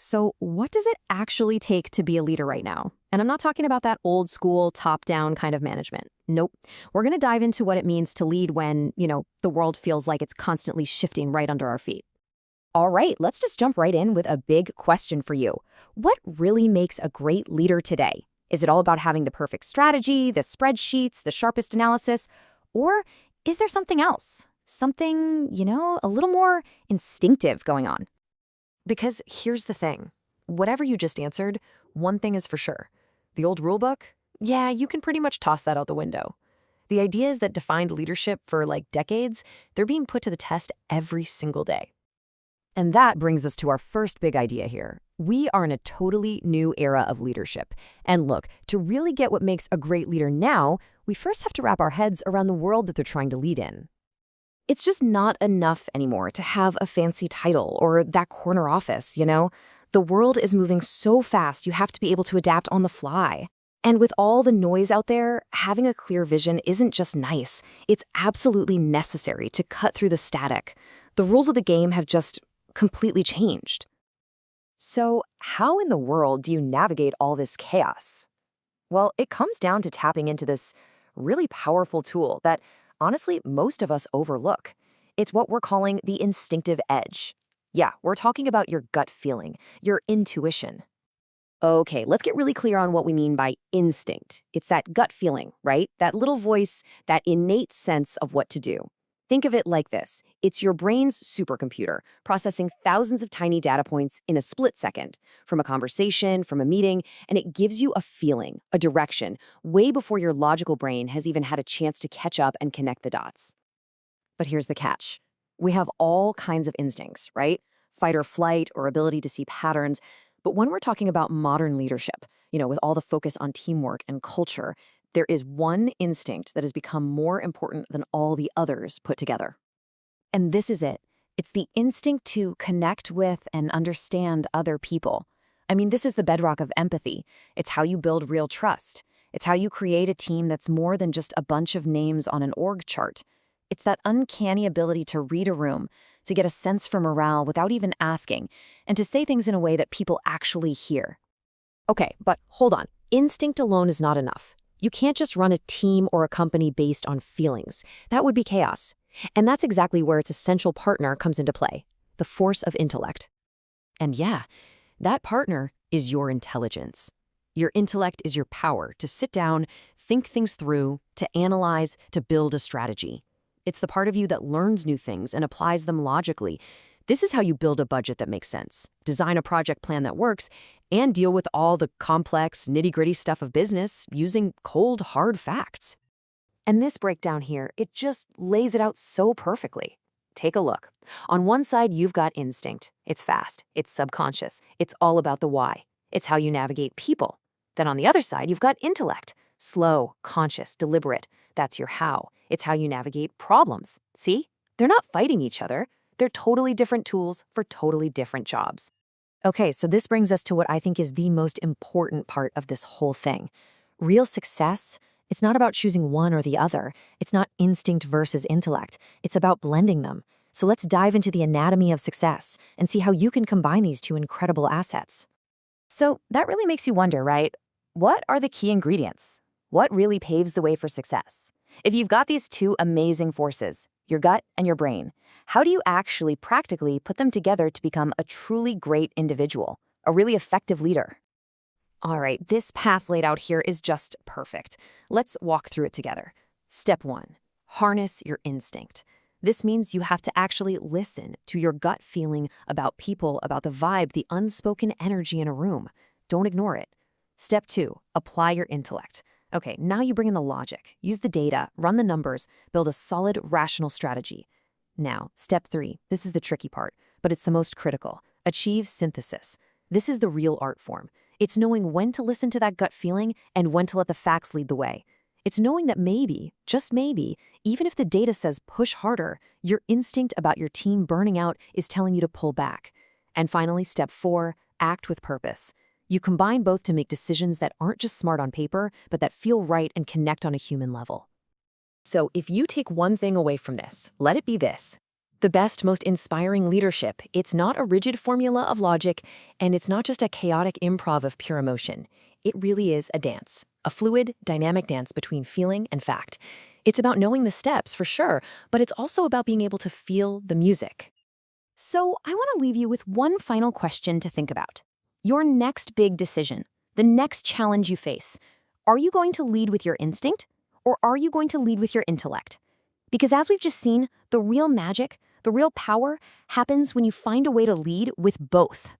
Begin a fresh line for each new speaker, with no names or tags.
So, what does it actually take to be a leader right now? And I'm not talking about that old school, top down kind of management. Nope. We're going to dive into what it means to lead when, the world feels like it's constantly shifting right under our feet.
All right, let's just jump right in with a big question for you. What really makes a great leader today? Is it all about having the perfect strategy, the spreadsheets, the sharpest analysis? Or is there something else? Something, a little more instinctive going on?
Because here's the thing whatever you just answered, one thing is for sure. The old rulebook, yeah, you can pretty much toss that out the window. The ideas that defined leadership for like decades, they're being put to the test every single day.
And that brings us to our first big idea here. We are in a totally new era of leadership. And look, to really get what makes a great leader now, we first have to wrap our heads around the world that they're trying to lead in. It's just not enough anymore to have a fancy title or that corner office. The world is moving so fast, you have to be able to adapt on the fly. And with all the noise out there, having a clear vision isn't just nice. It's absolutely necessary to cut through the static. The rules of the game have just completely changed. So, how in the world do you navigate all this chaos? Well, it comes down to tapping into this really powerful tool that, honestly, most of us overlook. It's what we're calling the instinctive edge. Yeah, we're talking about your gut feeling, your intuition. Okay, let's get really clear on what we mean by instinct. It's that gut feeling, right? That little voice, that innate sense of what to do. Think of it like this. It's your brain's supercomputer, processing thousands of tiny data points in a split second, from a conversation, from a meeting, and it gives you a feeling, a direction, way before your logical brain has even had a chance to catch up and connect the dots. But here's the catch. We have all kinds of instincts, right? Fight or flight, or ability to see patterns. But when we're talking about modern leadership, with all the focus on teamwork and culture, there is one instinct that has become more important than all the others put together. And this is it. It's the instinct to connect with and understand other people. I mean, this is the bedrock of empathy. It's how you build real trust. It's how you create a team that's more than just a bunch of names on an org chart. It's that uncanny ability to read a room, to get a sense for morale without even asking, and to say things in a way that people actually hear. Okay, but hold on. Instinct alone is not enough. You can't just run a team or a company based on feelings. That would be chaos. And that's exactly where its essential partner comes into play, the force of intellect. And yeah, that partner is your intelligence. Your intellect is your power to sit down, think things through, to analyze, to build a strategy. It's the part of you that learns new things and applies them logically. This is how you build a budget that makes sense, design a project plan that works, and deal with all the complex, nitty-gritty stuff of business using cold, hard facts. And this breakdown here, it just lays it out so perfectly. Take a look. On one side, you've got instinct. It's fast, it's subconscious, it's all about the why. It's how you navigate people. Then on the other side, you've got intellect. Slow, conscious, deliberate. That's your how. It's how you navigate problems. See? They're not fighting each other. They're totally different tools for totally different jobs. Okay, so this brings us to what I think is the most important part of this whole thing. Real success, it's not about choosing one or the other. It's not instinct versus intellect. It's about blending them. So let's dive into the anatomy of success and see how you can combine these two incredible assets. So that really makes you wonder, right? What are the key ingredients? What really paves the way for success? If you've got these two amazing forces, your gut and your brain, how do you actually practically put them together to become a truly great individual, a really effective leader? All right, this path laid out here is just perfect. Let's walk through it together. Step 1, harness your instinct. This means you have to actually listen to your gut feeling about people, about the vibe, the unspoken energy in a room. Don't ignore it. Step 2, apply your intellect. Okay, now you bring in the logic, use the data, run the numbers, build a solid, rational strategy. Now, step 3, this is the tricky part, but it's the most critical. Achieve synthesis. This is the real art form. It's knowing when to listen to that gut feeling and when to let the facts lead the way. It's knowing that maybe, just maybe, even if the data says push harder, your instinct about your team burning out is telling you to pull back. And finally, step 4, act with purpose. You combine both to make decisions that aren't just smart on paper, but that feel right and connect on a human level. So if you take one thing away from this, let it be this.
The best, most inspiring leadership, it's not a rigid formula of logic, and it's not just a chaotic improv of pure emotion. It really is a dance, a fluid, dynamic dance between feeling and fact. It's about knowing the steps, for sure, but it's also about being able to feel the music.
So I want to leave you with one final question to think about. Your next big decision, the next challenge you face, are you going to lead with your instinct or are you going to lead with your intellect? Because as we've just seen, the real magic, the real power happens when you find a way to lead with both.